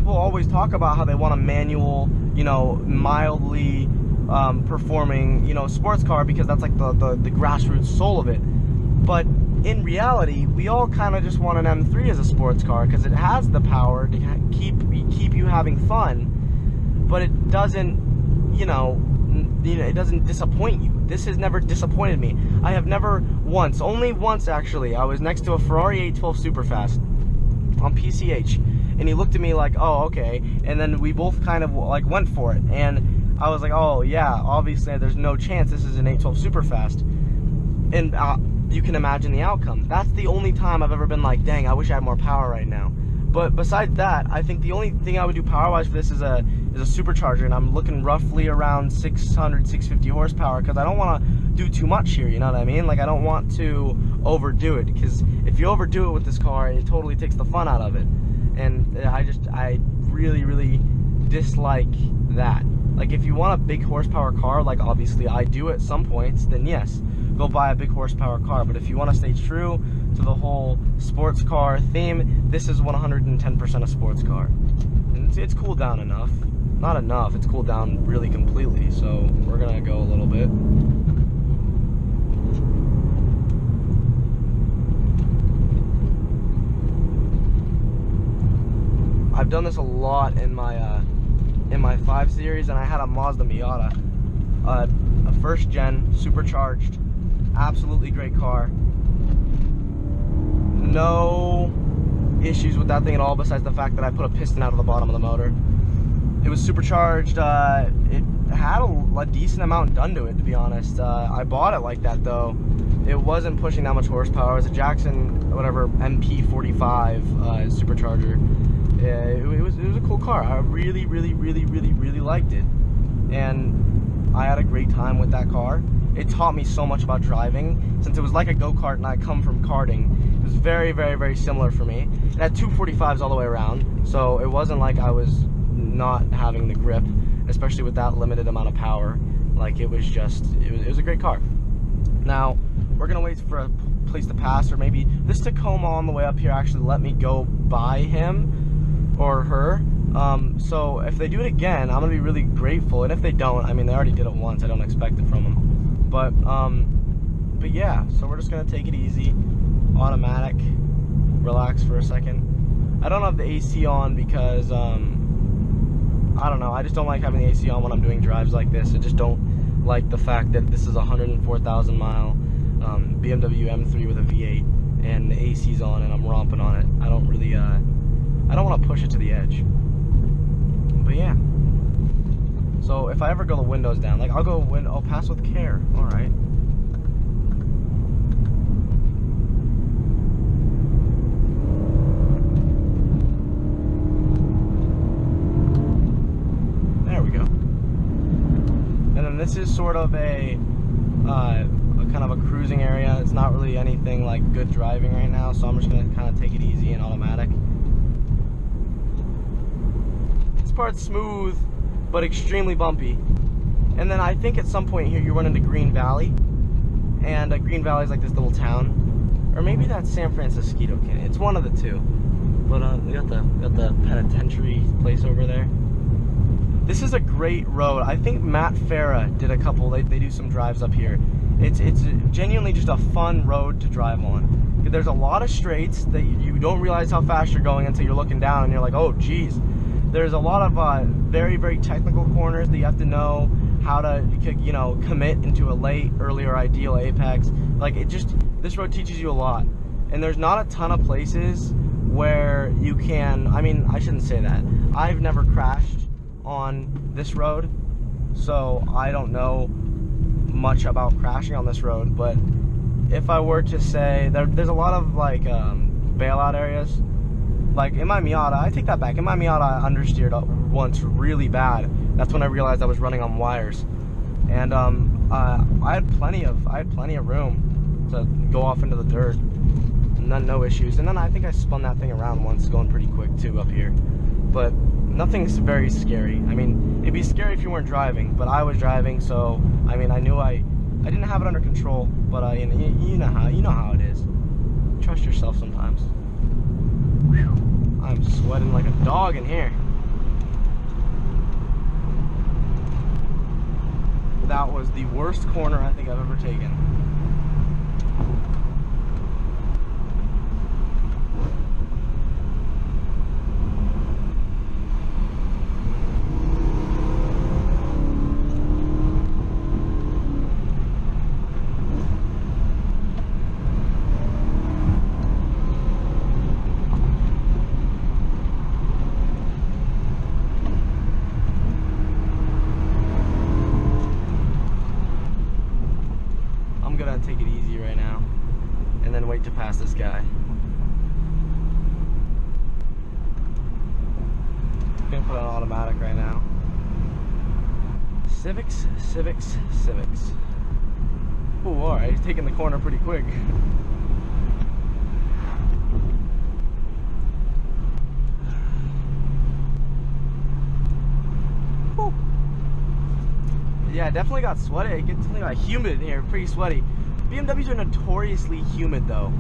people always talk about how they want a manual, you know, mildly performing, you know, sports car, because that's like the grassroots soul of it. But in reality, we all kind of just want an M3 as a sports car because it has the power to keep you having fun, but it doesn't, you know, it doesn't disappoint you. This has never disappointed me. I have never once, only once actually, I was next to a Ferrari 812 Superfast on PCH, and he looked at me like, oh, okay, and then we both kind of like went for it, and I was like, oh yeah, obviously there's no chance this is an 812 Superfast, and you can imagine the outcome. That's the only time I've ever been like, dang, I wish I had more power right now. But besides that, I think the only thing I would do power-wise for this is a supercharger, and I'm looking roughly around 600, 650 horsepower, because I don't want to do too much here, you know what I mean? Like, I don't want to overdo it, because if you overdo it with this car, it totally takes the fun out of it. And I really, really dislike that. Like, if you want a big horsepower car, like obviously I do at some points, then yes, go buy a big horsepower car. But if you want to stay true to the whole sports car theme, this is 110% a sports car. And it's cooled down enough. Not enough, it's cooled down really completely, so we're gonna go a little bit. I've done this a lot in my 5 Series, and I had a Mazda Miata, a first gen, supercharged, absolutely great car. No issues with that thing at all, besides the fact that I put a piston out of the bottom of the motor. It was supercharged. It had a decent amount done to it, to be honest. I bought it like that though. It wasn't pushing that much horsepower. It was a Jackson, whatever, MP45 supercharger. It was a cool car. I really liked it, and I had a great time with that car. It taught me so much about driving, since it was like a go-kart and I come from karting. It was very similar for me. It had 245s all the way around, so it wasn't like I was not having the grip, especially with that limited amount of power. Like, it was just, it was a great car. Now, we're gonna wait for a place to pass, or maybe this Tacoma on the way up here actually let me go by him or her. So if they do it again, I'm gonna be really grateful, and if they don't, I mean, they already did it once, I don't expect it from them. But yeah, so we're just gonna take it easy, automatic, relax for a second. I don't have the AC on because, I don't know, I just don't like having the AC on when I'm doing drives like this. I just don't like the fact that this is a 104,000 mile BMW M3 with a V8, and the AC's on and I'm romping on it. I don't really, I don't want to push it to the edge. But yeah. So if I ever go the windows down, like I'll pass with care. All right. There we go. And then this is sort of a kind of a cruising area. It's not really anything like good driving right now, so I'm just gonna kind of take it easy and automatic. This part's smooth, but extremely bumpy. And then I think at some point here you run into Green Valley, and Green Valley is like this little town, or maybe that's San Francisco Canyon. It's one of the two. But we got the penitentiary place over there. This is a great road. I think Matt Farah did a couple. They do some drives up here. It's genuinely just a fun road to drive on. There's a lot of straights that you don't realize how fast you're going until you're looking down and you're like, oh geez. There's a lot of very technical corners that you have to know how to, you know, commit into a late, early, or ideal apex. Like, this road teaches you a lot. And there's not a ton of places where you can, I mean, I shouldn't say that. I've never crashed on this road, so I don't know much about crashing on this road. But if I were to say, there's a lot of like bailout areas. Like in my Miata, I take that back. In my Miata, I understeered once really bad. That's when I realized I was running on wires, and I had plenty of room to go off into the dirt, and then no issues. And then I think I spun that thing around once, going pretty quick too up here. But nothing's very scary. I mean, it'd be scary if you weren't driving, but I was driving, so I mean, I knew I didn't have it under control. But you know how it is. Trust yourself sometimes. Whew. I'm sweating like a dog in here. that was the worst corner I think I've ever taken. Take it easy right now and then wait to pass this guy. I'm gonna put it on automatic right now. Civics. Ooh, alright, he's taking the corner pretty quick. Whew. Yeah, it definitely got sweaty. It definitely got humid in here, pretty sweaty. BMWs are notoriously humid though.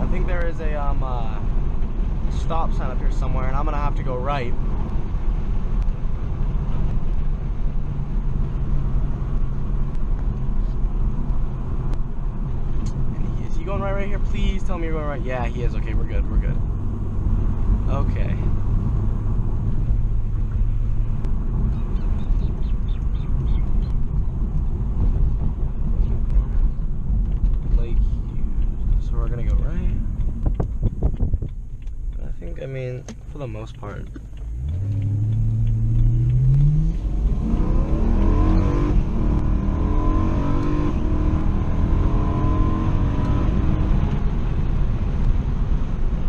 I think there is a stop sign up here somewhere and I'm gonna have to go right. And is he going right here? Please tell me you're going right. Yeah, he is. Okay, we're good. Okay. I mean, for the most part.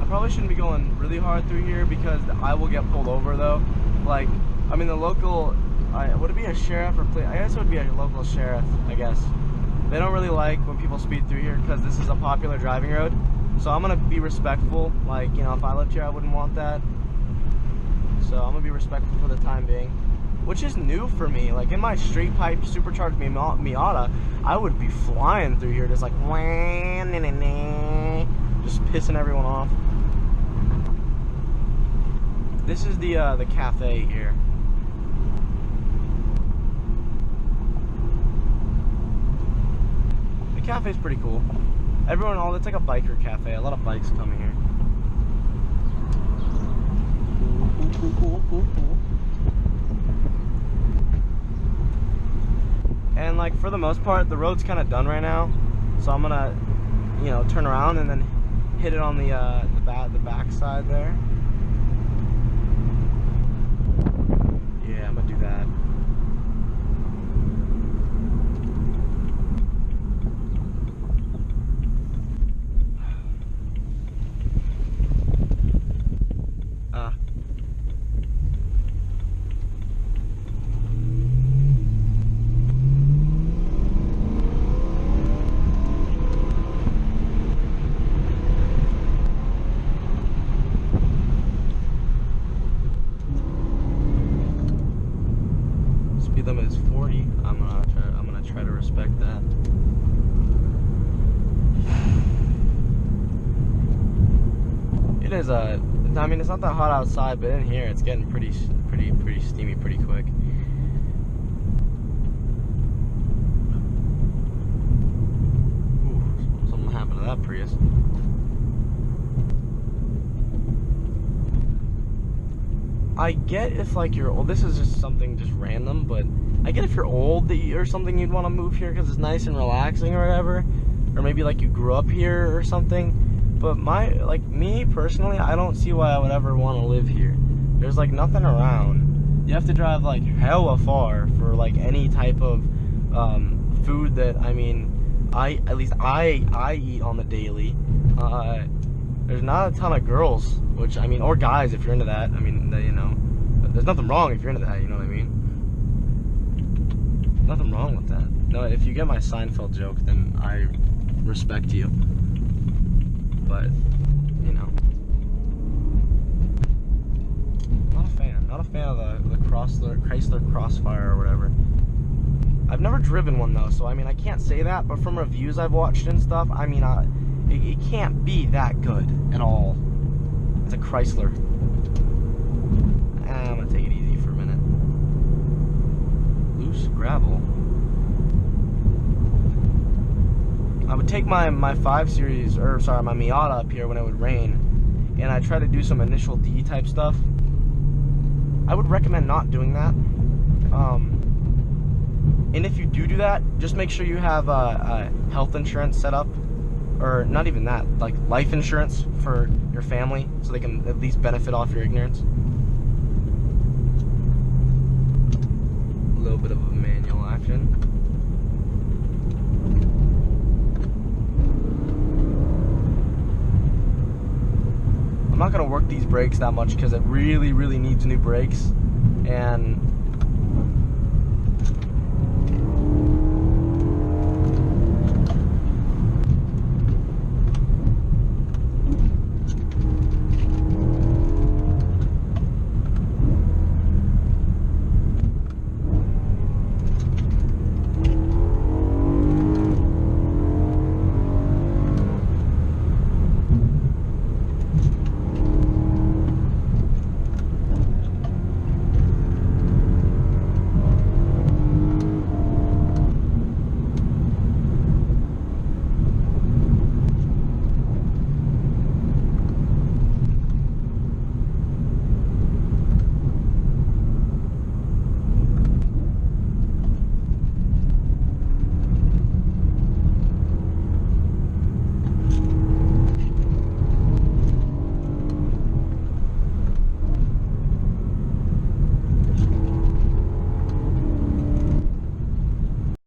I probably shouldn't be going really hard through here because I will get pulled over though. Like, I mean the local, would it be a sheriff or police? I guess it would be a local sheriff, I guess. They don't really like when people speed through here because this is a popular driving road. So I'm gonna be respectful, like, you know, if I lived here I wouldn't want that. So I'm gonna be respectful for the time being, which is new for me. Like in my straight pipe supercharged Miata, I would be flying through here just like just pissing everyone off. This is the cafe here. The cafe's pretty cool. Everyone, it's like a biker cafe. A lot of bikes coming here. Cool. And like for the most part, the road's kind of done right now, so I'm gonna, you know, turn around and then hit it on the back side there. Yeah, I'm gonna do that. Limit is 40. I'm gonna try to respect that. It is I mean, it's not that hot outside, but in here it's getting pretty steamy pretty quick. Ooh, something happened to that Prius. I get if like you're old, this is just something just random, but I get if you're old or something you'd want to move here because it's nice and relaxing or whatever, or maybe like you grew up here or something. But me personally, I don't see why I would ever want to live here. There's like nothing around. You have to drive like hella far for like any type of food that at least I eat on the daily. There's not a ton of girls, which, I mean, or guys if you're into that. I mean, you know, there's nothing wrong if you're into that, you know what I mean? Nothing wrong with that. No, if you get my Seinfeld joke, then I respect you. But, you know. Not a fan of the Chrysler Crossfire or whatever. I've never driven one though, so I mean, I can't say that, but from reviews I've watched and stuff, I mean, it can't be that good at all. It's a Chrysler. I'm gonna take it easy for a minute. Loose gravel. I would take my 5 Series, or sorry, my Miata up here when it would rain, and I try to do some initial D type stuff. I would recommend not doing that. And if you do that, just make sure you have a health insurance set up, or not even that, like life insurance for your family, so they can at least benefit off your ignorance. A little bit of a manual action. I'm not gonna work these brakes that much because it really needs new brakes, and